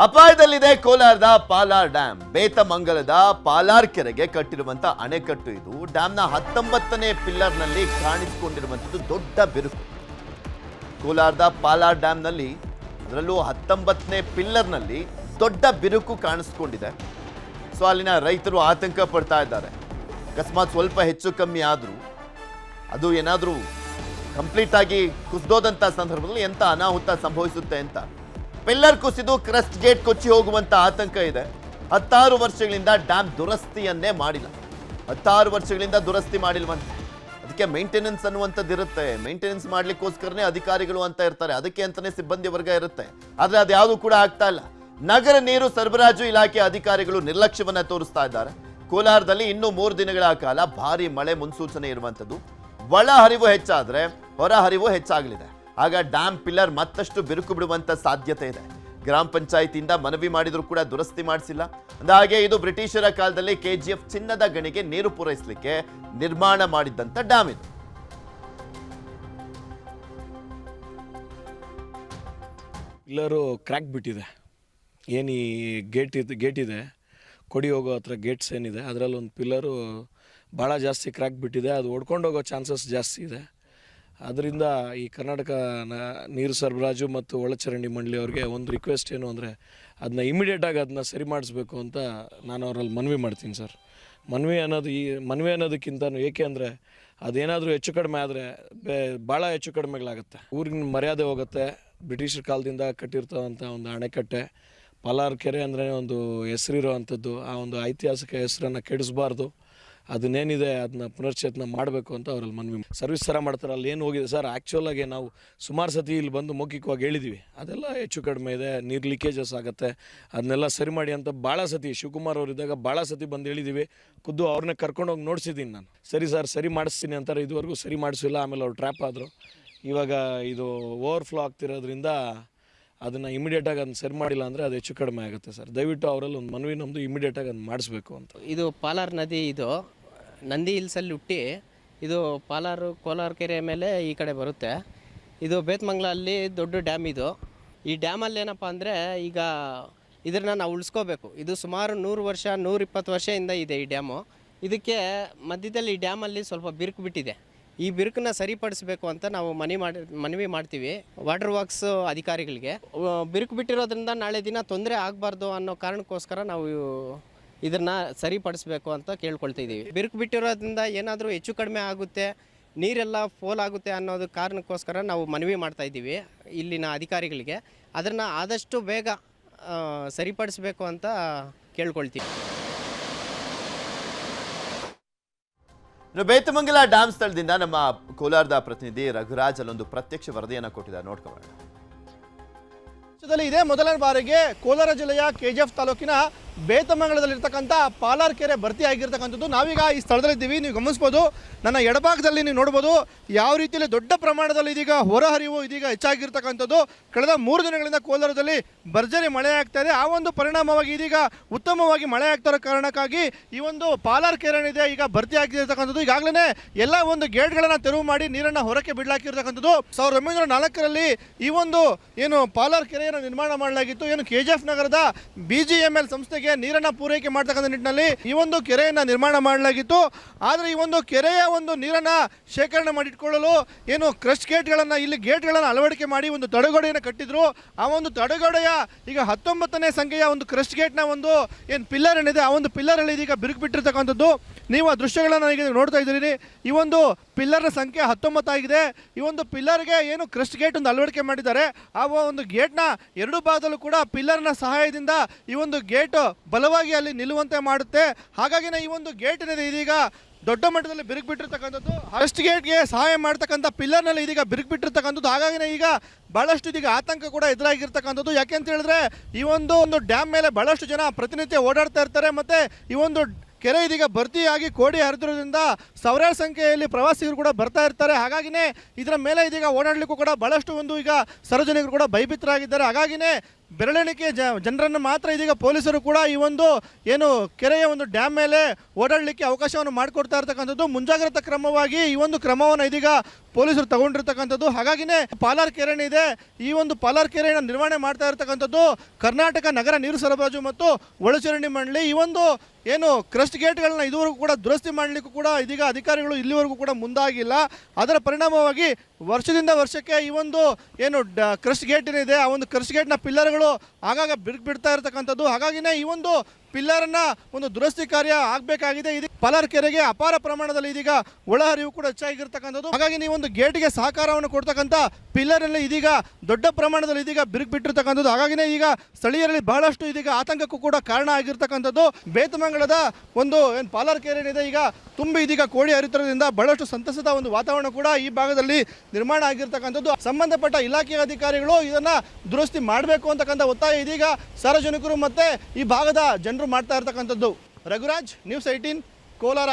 ಅಪಾಯದಲ್ಲಿದೆ ಕೋಲಾರದ ಪಾಲಾರ್ ಡ್ಯಾಮ್. ಬೇತಮಂಗಲದ ಪಾಲಾರ್ ಕೆರೆಗೆ ಕಟ್ಟಿರುವಂತ ಅಣೆಕಟ್ಟು ಇದು. ಡ್ಯಾಮ್ನ 19ನೇ ಪಿಲ್ಲರ್ನಲ್ಲಿ ಕಾಣಿಸಿಕೊಂಡಿರುವಂಥದ್ದು ದೊಡ್ಡ ಬಿರುಕು. ಕೋಲಾರದ ಪಾಲಾರ್ ಡ್ಯಾಮ್ನಲ್ಲಿ ಅದರಲ್ಲೂ 19ನೇ ಪಿಲ್ಲರ್ನಲ್ಲಿ ದೊಡ್ಡ ಬಿರುಕು ಕಾಣಿಸ್ಕೊಂಡಿದೆ. ಸೊ ಅಲ್ಲಿನ ರೈತರು ಆತಂಕ ಪಡ್ತಾ ಇದ್ದಾರೆ. ಅಕಸ್ಮಾತ್ ಸ್ವಲ್ಪ ಹೆಚ್ಚು ಕಮ್ಮಿ ಆದರೂ ಅದು ಏನಾದರೂ ಕಂಪ್ಲೀಟ್ ಆಗಿ ಕುಸಿದೋದಂಥ ಸಂದರ್ಭದಲ್ಲಿ ಎಂಥ ಅನಾಹುತ ಸಂಭವಿಸುತ್ತೆ ಅಂತ. ಪಿಲ್ಲರ್ ಕುಸಿದು ಕ್ರಸ್ಟ್ ಗೇಟ್ ಕೊಚ್ಚಿ ಹೋಗುವಂತ ಆತಂಕ ಇದೆ. 16 ವರ್ಷಗಳಿಂದ ಡ್ಯಾಮ್ ದುರಸ್ತಿಯನ್ನೇ ಮಾಡಿಲ್ಲ. 16 ವರ್ಷಗಳಿಂದ ದುರಸ್ತಿ ಮಾಡಿಲ್ವಂತೆ. ಅದಕ್ಕೆ ಮೇಂಟೆನೆನ್ಸ್ ಅನ್ನುವಂಥದ್ದು ಇರುತ್ತೆ. ಮೇಂಟೆನೆನ್ಸ್ ಮಾಡ್ಲಿಕ್ಕೋಸ್ಕರನೇ ಅಧಿಕಾರಿಗಳು ಅಂತ ಇರ್ತಾರೆ, ಅದಕ್ಕೆ ಅಂತಾನೆ ಸಿಬ್ಬಂದಿ ವರ್ಗ ಇರುತ್ತೆ. ಆದ್ರೆ ಅದ್ಯಾವುದು ಕೂಡ ಆಗ್ತಾ ಇಲ್ಲ. ನಗರ ನೀರು ಸರಬರಾಜು ಇಲಾಖೆ ಅಧಿಕಾರಿಗಳು ನಿರ್ಲಕ್ಷ್ಯವನ್ನ ತೋರಿಸ್ತಾ ಇದ್ದಾರೆ. ಕೋಲಾರದಲ್ಲಿ ಇನ್ನೂ 3 ದಿನಗಳ ಕಾಲ ಭಾರಿ ಮಳೆ ಮುನ್ಸೂಚನೆ ಇರುವಂಥದ್ದು. ಒಳ ಹರಿವು ಹೆಚ್ಚಾದ್ರೆ ಹೊರ ಹರಿವು ಹೆಚ್ಚಾಗಲಿದೆ. ಆಗ ಡ್ಯಾಮ್ ಪಿಲ್ಲರ್ ಮತ್ತಷ್ಟು ಬಿರುಕು ಬಿಡುವಂತ ಸಾಧ್ಯತೆ ಇದೆ. ಗ್ರಾಮ ಪಂಚಾಯಿತಿಯಿಂದ ಮನವಿ ಮಾಡಿದ್ರು ಕೂಡ ದುರಸ್ತಿ ಮಾಡಿಸಿಲ್ಲ. ಹಾಗೆ ಇದು ಬ್ರಿಟಿಷರ ಕಾಲದಲ್ಲಿ KGF ಚಿನ್ನದ ಗಣಿಗೆ ನೀರು ಪೂರೈಸಲಿಕ್ಕೆ ನಿರ್ಮಾಣ ಮಾಡಿದ್ದಂತ ಡ್ಯಾಮ್ ಇದು. ಪಿಲ್ಲರು ಕ್ರ್ಯಾಕ್ ಬಿಟ್ಟಿದೆ. ಏನು ಈ ಗೇಟ್ ಇದೆ ಕೊಡಿ ಹೋಗೋ ಹತ್ರ ಗೇಟ್ಸ್ ಏನಿದೆ ಅದರಲ್ಲಿ ಒಂದು ಪಿಲ್ಲರು ಭಾಳ ಜಾಸ್ತಿ ಕ್ರ್ಯಾಕ್ ಬಿಟ್ಟಿದೆ. ಅದು ಓಡ್ಕೊಂಡು ಹೋಗೋ ಚಾನ್ಸಸ್ ಜಾಸ್ತಿ ಇದೆ. ಅದರಿಂದ ಈ ಕರ್ನಾಟಕ ನೀರು ಸರಬರಾಜು ಮತ್ತು ಒಳಚರಂಡಿ ಮಂಡಳಿಯವ್ರಿಗೆ ಒಂದು ರಿಕ್ವೆಸ್ಟ್ ಏನು ಅಂದರೆ ಅದನ್ನ ಇಮಿಡಿಯೇಟಾಗಿ ಅದನ್ನ ಸರಿ ಮಾಡಿಸ್ಬೇಕು ಅಂತ ನಾನು ಅವರಲ್ಲಿ ಮನವಿ ಮಾಡ್ತೀನಿ ಸರ್. ಮನವಿ ಅನ್ನೋದಕ್ಕಿಂತ ಏಕೆ ಅಂದರೆ ಅದೇನಾದರೂ ಹೆಚ್ಚು ಕಡಿಮೆ ಆದರೆ ಭಾಳ ಹೆಚ್ಚು ಕಡಿಮೆಗಳಾಗುತ್ತೆ. ಊರಿನ ಮರ್ಯಾದೆ ಹೋಗುತ್ತೆ. ಬ್ರಿಟಿಷರ ಕಾಲದಿಂದ ಕಟ್ಟಿರ್ತವಂಥ ಒಂದು ಅಣೆಕಟ್ಟೆ ಪಾಲಾರ್ ಕೆರೆ ಅಂದರೆ ಒಂದು ಹೆಸರಿರೋ ಅಂಥದ್ದು. ಆ ಒಂದು ಐತಿಹಾಸಿಕ ಹೆಸರನ್ನು ಕೆಡಿಸಬಾರ್ದು. ಅದನ್ನೇನಿದೆ ಅದನ್ನ ಪುನಶ್ಚೇತನ ಮಾಡಬೇಕು ಅಂತ ಅವರಲ್ಲಿ ಮನವಿ. ಸರ್ವಿಸ್ ಥರ ಮಾಡ್ತಾರೆ. ಅಲ್ಲಿ ಏನು ಹೋಗಿದೆ ಸರ್, ಆ್ಯಕ್ಚುಲಾಗಿ ನಾವು ಸುಮಾರು ಸತಿ ಇಲ್ಲಿ ಬಂದು ಮೌಖಿಕವಾಗಿ ಹೇಳಿದ್ದೀವಿ ಅದೆಲ್ಲ ಹೆಚ್ಚು ಕಡಿಮೆ ಇದೆ, ನೀರು ಲೀಕೇಜಸ್ ಆಗುತ್ತೆ, ಅದನ್ನೆಲ್ಲ ಸರಿ ಮಾಡಿ ಅಂತ ಭಾಳ ಸತಿ ಶಿವಕುಮಾರ್ ಅವರಿದ್ದಾಗ ಭಾಳ ಸತಿ ಬಂದು ಹೇಳಿದ್ದೀವಿ. ಖುದ್ದು ಅವ್ರನ್ನೇ ಕರ್ಕೊಂಡೋಗಿ ನೋಡಿಸಿದ್ದೀನಿ ನಾನು. ಸರಿ ಸರ್ ಸರಿ ಮಾಡಿಸ್ತೀನಿ ಅಂತಾರೆ. ಇದುವರೆಗೂ ಸರಿ ಮಾಡಿಸಿಲ್ಲ. ಆಮೇಲೆ ಅವ್ರು ಟ್ರ್ಯಾಪ್ ಆದರು. ಇವಾಗ ಇದು ಓವರ್ಫ್ಲೋ ಆಗ್ತಿರೋದ್ರಿಂದ ಅದನ್ನು ಇಮಿಡಿಯೇಟಾಗಿ ಅದನ್ನ ಸರಿ ಮಾಡಿಲ್ಲ ಅಂದರೆ ಅದು ಹೆಚ್ಚು ಕಡಿಮೆ ಆಗುತ್ತೆ ಸರ್. ದಯವಿಟ್ಟು ಅವರಲ್ಲಿ ಒಂದು ಮನವಿ ನಮ್ಮದು ಇಮಿಡಿಯೇಟಾಗಿ ಅದನ್ನು ಮಾಡಿಸ್ಬೇಕು ಅಂತ. ಇದು ಪಾಲಾರ್ ನದಿ, ಇದು ನಂದಿ ಹಿಲ್ಸಲ್ಲಿ ಹುಟ್ಟಿ ಇದು ಕೋಲಾರ ಕೆರೆ ಮೇಲೆ ಈ ಕಡೆ ಬರುತ್ತೆ. ಇದು ಬೇತಮಂಗಲ ಅಲ್ಲಿ ದೊಡ್ಡ ಡ್ಯಾಮ್ ಇದು. ಈ ಡ್ಯಾಮಲ್ಲಿ ಏನಪ್ಪ ಅಂದರೆ ಈಗ ಇದನ್ನು ನಾವು ಉಳಿಸ್ಕೋಬೇಕು. ಇದು ಸುಮಾರು 100 ವರ್ಷ 120 ವರ್ಷದಿಂದ ಇದೆ ಈ ಡ್ಯಾಮು. ಇದಕ್ಕೆ ಮಧ್ಯದಲ್ಲಿ ಈ ಡ್ಯಾಮಲ್ಲಿ ಸ್ವಲ್ಪ ಬಿರುಕು ಬಿಟ್ಟಿದೆ. ಈ ಬಿರುಕನ್ನ ಸರಿಪಡಿಸಬೇಕು ಅಂತ ನಾವು ಮನವಿ ಮಾಡ್ತೀವಿ ವಾಟರ್ ವರ್ಕ್ಸ್ ಅಧಿಕಾರಿಗಳಿಗೆ. ಬಿರುಕು ಬಿಟ್ಟಿರೋದ್ರಿಂದ ನಾಳೆ ದಿನ ತೊಂದರೆ ಆಗಬಾರ್ದು ಅನ್ನೋ ಕಾರಣಕ್ಕೋಸ್ಕರ ನಾವು ಇದನ್ನು ಸರಿಪಡಿಸಬೇಕು ಅಂತ ಕೇಳ್ಕೊಳ್ತಾ ಇದ್ದೀವಿ. ಬಿರುಕು ಬಿಟ್ಟಿರೋದ್ರಿಂದ ಏನಾದರೂ ಹೆಚ್ಚು ಕಡಿಮೆ ಆಗುತ್ತೆ, ನೀರೆಲ್ಲ ಫೋಲ್ ಆಗುತ್ತೆ ಅನ್ನೋದು ಕಾರಣಕ್ಕೋಸ್ಕರ ನಾವು ಮನವಿ ಮಾಡ್ತಾ ಇದ್ದೀವಿ ಇಲ್ಲಿನ ಅಧಿಕಾರಿಗಳಿಗೆ. ಅದನ್ನು ಆದಷ್ಟು ಬೇಗ ಸರಿಪಡಿಸಬೇಕು ಅಂತ ಕೇಳ್ಕೊಳ್ತೀವಿ. ಬೇತಮಂಗಲ ಡ್ಯಾಮ್ ಸ್ಥಳದಿಂದ ನಮ್ಮ ಕೋಲಾರದ ಪ್ರತಿನಿಧಿ ರಘುರಾಜ್ ಅಲ್ಲೊಂದು ಪ್ರತ್ಯಕ್ಷ ವರದಿಯನ್ನು ಕೊಟ್ಟಿದ್ದಾರೆ, ನೋಡ್ಕೊಳ್ಳೋಣ. ಇದೇ ಮೊದಲ ಬಾರಿಗೆ ಕೋಲಾರ ಜಿಲ್ಲೆಯ KGF ತಾಲೂಕಿನ ಬೇತಮಂಗಲದಲ್ಲಿರ್ತಕ್ಕಂಥ ಪಾಲಾರ್ ಕೆರೆ ಭರ್ತಿ ಆಗಿರ್ತಕ್ಕಂಥದ್ದು. ನಾವೀಗ ಈ ಸ್ಥಳದಲ್ಲಿದ್ದೀವಿ. ನೀವು ಗಮನಿಸ್ಬೋದು, ನನ್ನ ಎಡಭಾಗದಲ್ಲಿ ನೀವು ನೋಡ್ಬೋದು ಯಾವ ರೀತಿಯಲ್ಲಿ ದೊಡ್ಡ ಪ್ರಮಾಣದಲ್ಲಿ ಇದೀಗ ಹೊರಹರಿವು ಇದೀಗ ಹೆಚ್ಚಾಗಿರ್ತಕ್ಕಂಥದ್ದು. ಕಳೆದ 3 ದಿನಗಳಿಂದ ಕೋಲಾರದಲ್ಲಿ ಭರ್ಜರಿ ಮಳೆ ಆಗ್ತಾ ಇದೆ. ಆ ಒಂದು ಪರಿಣಾಮವಾಗಿ ಇದೀಗ ಉತ್ತಮವಾಗಿ ಮಳೆ ಆಗ್ತಾ ಇರೋ ಕಾರಣಕ್ಕಾಗಿ ಈ ಒಂದು ಪಾಲಾರ್ ಕೆರೆ ಏನಿದೆ ಈಗ ಭರ್ತಿ ಆಗಿರ್ತಕ್ಕಂಥದ್ದು. ಈಗಾಗಲೇ ಎಲ್ಲ ಒಂದು ಗೇಟ್ಗಳನ್ನು ತೆರವು ಮಾಡಿ ನೀರನ್ನು ಹೊರಕ್ಕೆ ಬಿಡಲಾಕಿರ್ತಕ್ಕಂಥದ್ದು. 1904ರಲ್ಲಿ ಈ ಒಂದು ಏನು ಪಾಲಾರ್ ಕೆರೆಯನ್ನು ನಿರ್ಮಾಣ ಮಾಡಲಾಗಿತ್ತು. ಏನು KGF ನಗರದ BGML ಸಂಸ್ಥೆಗೆ ನೀರನ್ನು ಪೂರೈಕೆ ಮಾಡ್ತಕ್ಕಂಥ ನಿಟ್ಟಿನಲ್ಲಿ ಈ ಒಂದು ಕೆರೆಯನ್ನು ನಿರ್ಮಾಣ ಮಾಡಲಾಗಿತ್ತು. ಆದರೆ ಈ ಒಂದು ಕೆರೆಯ ಒಂದು ನೀರನ್ನು ಶೇಖರಣೆ ಮಾಡಿಟ್ಕೊಳ್ಳಲು ಏನು ಕ್ರಸ್ಟ್ ಗೇಟ್ಗಳನ್ನು ಇಲ್ಲಿ ಗೇಟ್ಗಳನ್ನು ಅಳವಡಿಕೆ ಮಾಡಿ ಒಂದು ತಡೆಗೋಡೆಯನ್ನು ಕಟ್ಟಿದ್ರು. ಆ ಒಂದು ತಡೆಗೋಡೆಯ ಈಗ 19ನೇ ಸಂಖ್ಯೆಯ ಒಂದು ಕ್ರಸ್ಟ್ ಗೇಟ್ನ ಒಂದು ಏನು ಪಿಲ್ಲರ್ ಏನಿದೆ ಆ ಒಂದು ಪಿಲ್ಲರಲ್ಲಿ ಇದೀಗ ಬಿರುಕು ಬಿಟ್ಟಿರ್ತಕ್ಕಂಥದ್ದು. ನೀವು ಆ ದೃಶ್ಯಗಳನ್ನು ಈಗ ನೋಡ್ತಾ ಇದ್ದೀರಿ. ಈ ಒಂದು ಪಿಲ್ಲರ್ನ ಸಂಖ್ಯೆ 19 ಆಗಿದೆ. ಈ ಒಂದು ಪಿಲ್ಲರ್ಗೆ ಏನು ಕ್ರಸ್ಟ್ ಗೇಟ್ ಒಂದು ಅಳವಡಿಕೆ ಮಾಡಿದ್ದಾರೆ. ಆ ಒಂದು ಗೇಟ್ನ 2 ಭಾಗದಲ್ಲೂ ಕೂಡ ಪಿಲ್ಲರ್ನ ಸಹಾಯದಿಂದ ಈ ಒಂದು ಗೇಟ್ ಬಲವಾಗಿ ಅಲ್ಲಿ ನಿಲ್ಲುವಂತೆ ಮಾಡುತ್ತೆ. ಹಾಗಾಗಿನೇ ಈ ಒಂದು ಗೇಟ್ ಏನಿದೆ ಇದೀಗ ದೊಡ್ಡ ಮಟ್ಟದಲ್ಲಿ ಬಿರುಕು ಬಿಟ್ಟಿರ್ತಕ್ಕಂಥದ್ದು. ಕ್ರಸ್ಟ್ ಗೇಟ್ಗೆ ಸಹಾಯ ಮಾಡ್ತಕ್ಕಂಥ ಪಿಲ್ಲರ್ನಲ್ಲಿ ಇದೀಗ ಬಿರುಕು ಬಿಟ್ಟಿರ್ತಕ್ಕಂಥದ್ದು. ಹಾಗಾಗಿನೇ ಈಗ ಭಾಳಷ್ಟು ಇದೀಗ ಆತಂಕ ಕೂಡ ಎದುರಾಗಿರ್ತಕ್ಕಂಥದ್ದು. ಯಾಕೆ ಅಂತ ಹೇಳಿದ್ರೆ ಈ ಒಂದು ಡ್ಯಾಮ್ ಮೇಲೆ ಭಾಳಷ್ಟು ಜನ ಪ್ರತಿನಿತ್ಯ ಓಡಾಡ್ತಾ ಇರ್ತಾರೆ. ಮತ್ತು ಈ ಒಂದು ಕೆರೆ ಇದೀಗ ಭರ್ತಿಯಾಗಿ ಕೋಡಿ ಹರಿದ್ರೋದ್ರಿಂದ ಸಾವಿರಾರು ಸಂಖ್ಯೆಯಲ್ಲಿ ಪ್ರವಾಸಿಗರು ಕೂಡ ಬರ್ತಾ ಇರ್ತಾರೆ. ಹಾಗಾಗಿನೇ ಇದರ ಮೇಲೆ ಇದೀಗ ಓಡಾಡಲಿಕ್ಕೂ ಕೂಡ ಭಾಳಷ್ಟು ಒಂದು ಈಗ ಸಾರ್ವಜನಿಕರು ಕೂಡ ಭಯಭೀತರಾಗಿದ್ದಾರೆ. ಹಾಗಾಗಿನೇ ಬೆರಳೆಣಿಕೆ ಜನರನ್ನು ಮಾತ್ರ ಇದೀಗ ಪೊಲೀಸರು ಕೂಡ ಈ ಒಂದು ಏನು ಕೆರೆಯ ಒಂದು ಡ್ಯಾಮ್ ಮೇಲೆ ಓಡಾಡಲಿಕ್ಕೆ ಅವಕಾಶವನ್ನು ಮಾಡಿಕೊಡ್ತಾ ಇರ್ತಕ್ಕಂಥದ್ದು. ಮುಂಜಾಗ್ರತಾ ಕ್ರಮವಾಗಿ ಈ ಒಂದು ಕ್ರಮವನ್ನು ಇದೀಗ ಪೊಲೀಸರು ತಗೊಂಡಿರ್ತಕ್ಕಂಥದ್ದು. ಹಾಗಾಗಿನೇ ಪಾಲಾರ್ ಕೆರೆ ಇದೆ, ಈ ಒಂದು ಪಾಲಾರ್ ಕೆರೆಯನ್ನು ನಿರ್ವಹಣೆ ಮಾಡ್ತಾ ಇರ್ತಕ್ಕಂಥದ್ದು ಕರ್ನಾಟಕ ನಗರ ನೀರು ಸರಬರಾಜು ಮತ್ತು ಒಳಚರಂಡಿ ಮಂಡಳಿ. ಈ ಒಂದು ಏನು ಕ್ರಸ್ಟ್ ಗೇಟ್ಗಳನ್ನ ಇದುವರೆಗೂ ಕೂಡ ದುರಸ್ತಿ ಮಾಡಲಿಕ್ಕೂ ಕೂಡ ಇದೀಗ ಅಧಿಕಾರಿಗಳು ಇಲ್ಲಿವರೆಗೂ ಕೂಡ ಮುಂದಾಗಿಲ್ಲ. ಅದರ ಪರಿಣಾಮವಾಗಿ ವರ್ಷದಿಂದ ವರ್ಷಕ್ಕೆ ಈ ಒಂದು ಏನು ಕ್ರಸ್ಟ್ ಗೇಟ್ ಏನಿದೆ ಆ ಒಂದು ಕ್ರಸ್ಟ್ ಗೇಟ್ನ ಪಿಲ್ಲರ್ಗಳು ಆಗಾಗ ಬಿಡ್ತಾ ಇರತಕ್ಕಂಥದ್ದು. ಹಾಗಾಗಿನೇ ಈ ಒಂದು ಪಿಲ್ಲರ್ನ ಒಂದು ದುರಸ್ತಿ ಕಾರ್ಯ ಆಗಬೇಕಾಗಿದೆ. ಇದು ಪಾಲಾರ್ ಕೆರೆಗೆ ಅಪಾರ ಪ್ರಮಾಣದಲ್ಲಿ ಇದೀಗ ಒಳಹರಿವು ಕೂಡ ಹೆಚ್ಚಾಗಿರ್ತಕ್ಕಂಥದ್ದು. ಹಾಗಾಗಿ ಈ ಒಂದು ಗೇಟ್ಗೆ ಸಹಕಾರವನ್ನು ಕೊಡ್ತಕ್ಕಂಥ ಪಿಲ್ಲರ್ನಲ್ಲಿ ಇದೀಗ ದೊಡ್ಡ ಪ್ರಮಾಣದಲ್ಲಿ ಇದೀಗ ಬಿಟ್ಟಿರ್ತಕ್ಕಂಥದ್ದು. ಹಾಗಾಗಿನೇ ಈಗ ಸ್ಥಳೀಯರಲ್ಲಿ ಬಹಳಷ್ಟು ಇದೀಗ ಆತಂಕಕ್ಕೂ ಕೂಡ ಕಾರಣ ಆಗಿರ್ತಕ್ಕಂಥದ್ದು. ಬೇತಮಂಗಲದ ಒಂದು ಏನು ಪಾಲಾರ್ ಕೆರೆ ಏನಿದೆ ಈಗ ತುಂಬಿ ಇದೀಗ ಕೋಡಿ ಹರಿತಿರೋದ್ರಿಂದ ಬಹಳಷ್ಟು ಸಂತಸದ ಒಂದು ವಾತಾವರಣ ಕೂಡ ಈ ಭಾಗದಲ್ಲಿ ನಿರ್ಮಾಣ ಆಗಿರ್ತಕ್ಕಂಥದ್ದು. ಸಂಬಂಧಪಟ್ಟ ಇಲಾಖೆಯ ಅಧಿಕಾರಿಗಳು ಇದನ್ನ ದುರಸ್ತಿ ಮಾಡಬೇಕು ಅಂತಕ್ಕಂಥ ಒತ್ತಾಯ ಇದೀಗ ಸಾರ್ವಜನಿಕರು ಮತ್ತೆ ಈ ಭಾಗದ ಜನರು ಮಾಡ್ತಾ ಇರ್ತಕ್ಕಂಥದ್ದು. ರಘುರಾಜ್, ನ್ಯೂಸ್ 18, ಕೋಲಾರ.